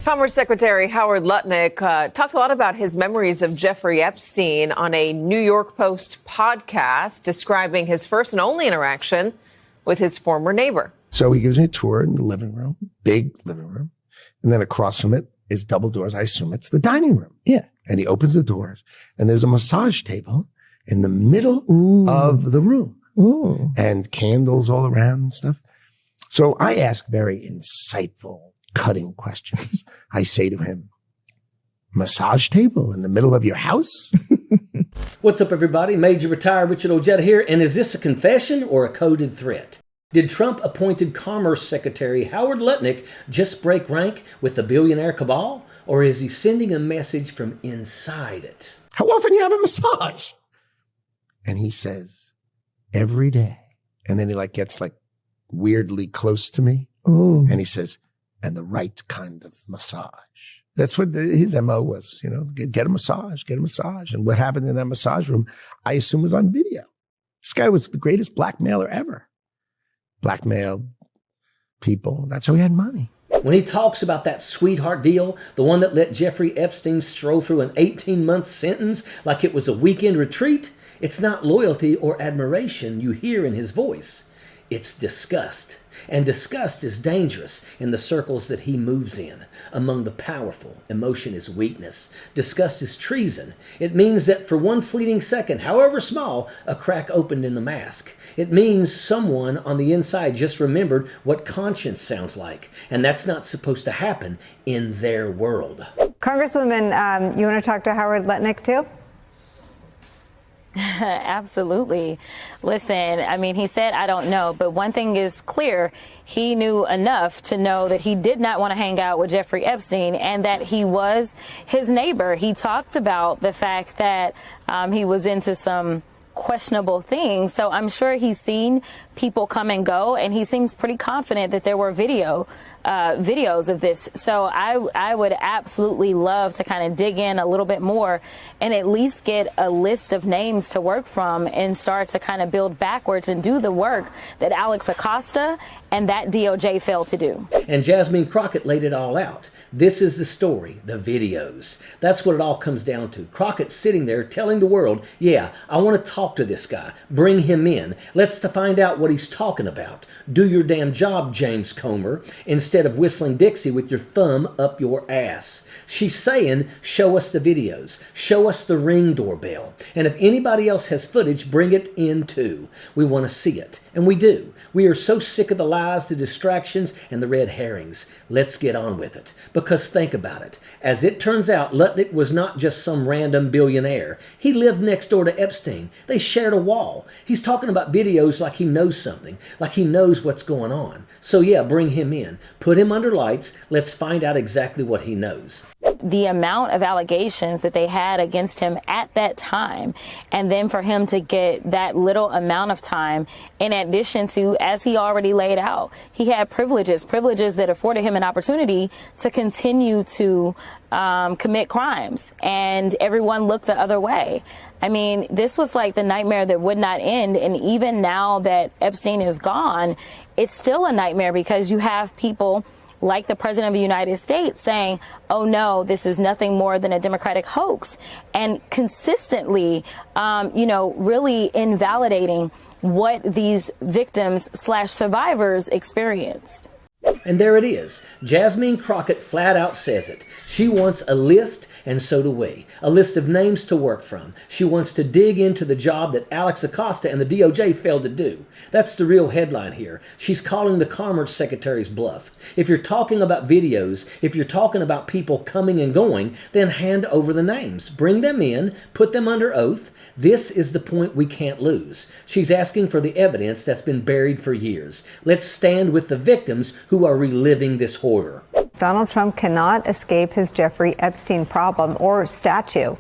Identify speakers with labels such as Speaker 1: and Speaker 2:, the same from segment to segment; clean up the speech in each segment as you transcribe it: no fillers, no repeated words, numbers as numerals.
Speaker 1: Former Secretary Howard Lutnick talked a lot about his memories of Jeffrey Epstein on a New York Post podcast, describing his first and only interaction with his former neighbor.
Speaker 2: So he gives me a tour in the living room, big living room. And then across from it is double doors. I assume it's the dining room.
Speaker 3: Yeah.
Speaker 2: And he opens the doors and there's a massage table in the middle of the room.
Speaker 3: Ooh.
Speaker 2: And candles all around and stuff. So I ask very insightful, cutting questions. I say to him, massage table in the middle of your house?
Speaker 4: What's up, everybody? Major Retired Richard Ojeda here. And is this a confession or a coded threat? Did Trump-appointed Commerce Secretary Howard Lutnick just break rank with the billionaire cabal? Or is he sending a message from inside it?
Speaker 2: How often do you have a massage? And he says, every day. And then he gets weirdly close to me.
Speaker 3: Ooh.
Speaker 2: And he says, and the right kind of massage. That's what his MO was, get a massage, get a massage. And what happened in that massage room, I assume was on video. This guy was the greatest blackmailer ever. Blackmailed people. That's how he had money.
Speaker 4: When he talks about that sweetheart deal, the one that let Jeffrey Epstein stroll through an 18-month sentence like it was a weekend retreat, it's not loyalty or admiration you hear in his voice. It's disgust. And disgust is dangerous in the circles that he moves in. Among the powerful, emotion is weakness. Disgust is treason. It means that for one fleeting second, however small, a crack opened in the mask. It means someone on the inside just remembered what conscience sounds like. And that's not supposed to happen in their world.
Speaker 5: Congresswoman, you want to talk to Howard Lutnick too?
Speaker 6: Absolutely. Listen, I mean, he said, I don't know. But one thing is clear. He knew enough to know that he did not want to hang out with Jeffrey Epstein and that he was his neighbor. He talked about the fact that he was into some questionable things. So I'm sure he's seen people come and go, and he seems pretty confident that there were videos of this. So I would absolutely love to kind of dig in a little bit more and at least get a list of names to work from and start to kind of build backwards and do the work that Alex Acosta and that DOJ failed to do.
Speaker 4: And Jasmine Crockett laid it all out. This is the story, the videos. That's what it all comes down to. Crockett's sitting there telling the world, yeah, I want to talk to this guy. Bring him in. Let's find out what he's talking about. Do your damn job, James Comer, instead of whistling Dixie with your thumb up your ass. She's saying, show us the videos. Show us the Ring doorbell. And if anybody else has footage, bring it in too. We want to see it. And we do. We are so sick of the lies, the distractions, and the red herrings. Let's get on with it. Because think about it. As it turns out, Lutnick was not just some random billionaire. He lived next door to Epstein. They shared a wall. He's talking about videos like he knows something, like he knows what's going on. So yeah, bring him in. Put him under lights. Let's find out exactly what he knows.
Speaker 6: The amount of allegations that they had against him at that time, and then for him to get that little amount of time, in addition to, as he already laid out, he had privileges that afforded him an opportunity to continue to commit crimes, and everyone looked the other way. I mean, this was like the nightmare that would not end. And even now that Epstein is gone, it's still a nightmare because you have people like the president of the United States saying, oh, no, this is nothing more than a Democratic hoax, and consistently, really invalidating what these victims/survivors experienced.
Speaker 4: And there it is. Jasmine Crockett flat out says it. She wants a list, and so do we. A list of names to work from. She wants to dig into the job that Alex Acosta and the DOJ failed to do. That's the real headline here. She's calling the Commerce Secretary's bluff. If you're talking about videos, if you're talking about people coming and going, then hand over the names. Bring them in, put them under oath. This is the point we can't lose. She's asking for the evidence that's been buried for years. Let's stand with the victims who are reliving this horror.
Speaker 5: Donald Trump cannot escape his Jeffrey Epstein problem or statue.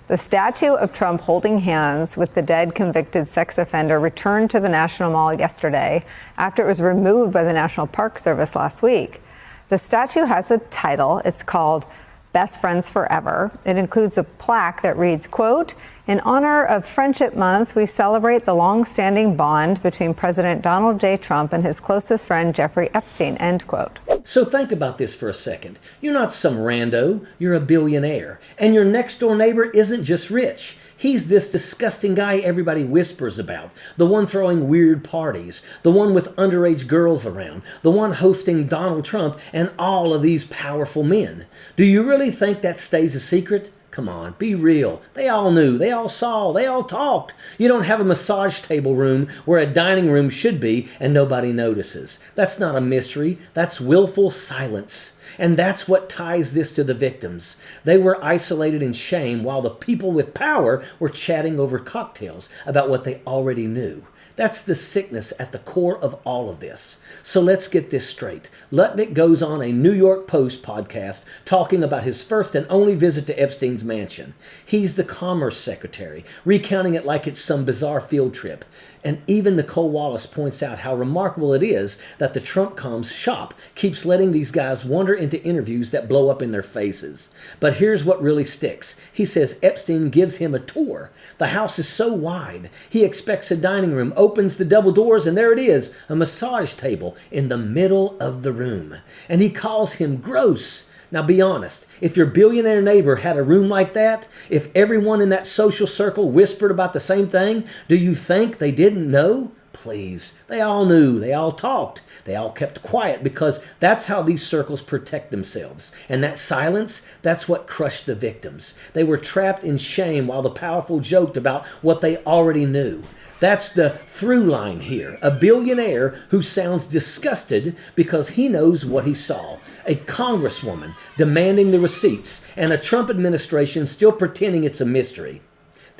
Speaker 5: The statue of Trump holding hands with the dead convicted sex offender returned to the National Mall yesterday after it was removed by the National Park Service last week. The statue has a title. It's called Best Friends Forever. It includes a plaque that reads, quote, "In honor of Friendship Month, we celebrate the long-standing bond between President Donald J. Trump and his closest friend, Jeffrey Epstein," end quote.
Speaker 4: So think about this for a second. You're not some rando, you're a billionaire. And your next door neighbor isn't just rich. He's this disgusting guy everybody whispers about. The one throwing weird parties. The one with underage girls around. The one hosting Donald Trump and all of these powerful men. Do you really think that stays a secret? Come on, be real. They all knew, they all saw, they all talked. You don't have a massage table room where a dining room should be and nobody notices. That's not a mystery, that's willful silence. And that's what ties this to the victims. They were isolated in shame while the people with power were chatting over cocktails about what they already knew. That's the sickness at the core of all of this. So let's get this straight. Lutnick goes on a New York Post podcast talking about his first and only visit to Epstein's mansion. He's the Commerce Secretary, recounting it like it's some bizarre field trip. And even Nicole Wallace points out how remarkable it is that the Trump comms shop keeps letting these guys wander into interviews that blow up in their faces. But here's what really sticks. He says Epstein gives him a tour. The house is so wide. He expects a dining room, opens the double doors, and there it is, a massage table in the middle of the room. And he calls him gross. Now be honest, if your billionaire neighbor had a room like that, if everyone in that social circle whispered about the same thing, do you think they didn't know? Please, they all knew, they all talked, they all kept quiet because that's how these circles protect themselves. And that silence, that's what crushed the victims. They were trapped in shame while the powerful joked about what they already knew. That's the through line here. A billionaire who sounds disgusted because he knows what he saw. A congresswoman demanding the receipts, and a Trump administration still pretending it's a mystery.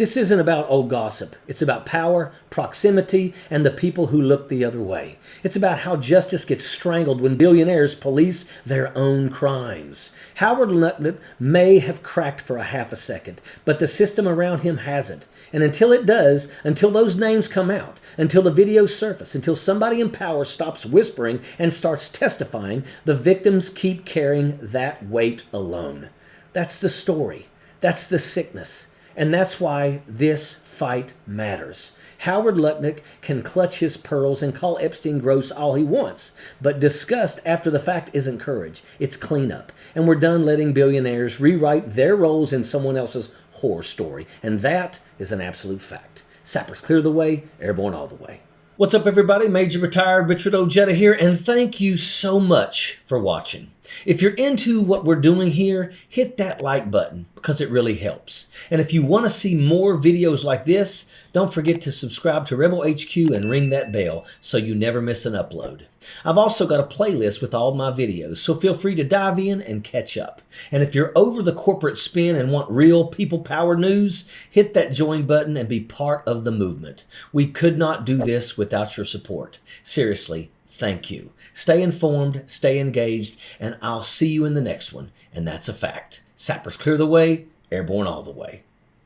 Speaker 4: This isn't about old gossip. It's about power, proximity, and the people who look the other way. It's about how justice gets strangled when billionaires police their own crimes. Howard Lutnick may have cracked for a half a second, but the system around him hasn't. And until it does, until those names come out, until the videos surface, until somebody in power stops whispering and starts testifying, the victims keep carrying that weight alone. That's the story. That's the sickness. And that's why this fight matters. Howard Lutnick can clutch his pearls and call Epstein gross all he wants, but disgust after the fact isn't courage. It's cleanup. And we're done letting billionaires rewrite their roles in someone else's horror story. And that is an absolute fact. Sappers clear the way, airborne all the way. What's up, everybody? Major Retired Richard Ojeda here, and thank you so much for watching. If you're into what we're doing here, hit that like button because it really helps. And if you want to see more videos like this, don't forget to subscribe to Rebel HQ and ring that bell so you never miss an upload. I've also got a playlist with all my videos, so feel free to dive in and catch up. And if you're over the corporate spin and want real people power news, hit that join button and be part of the movement. We could not do this without your support. Seriously, thank you. Stay informed, stay engaged, and I'll see you in the next one. And that's a fact. Sappers clear the way, airborne all the way.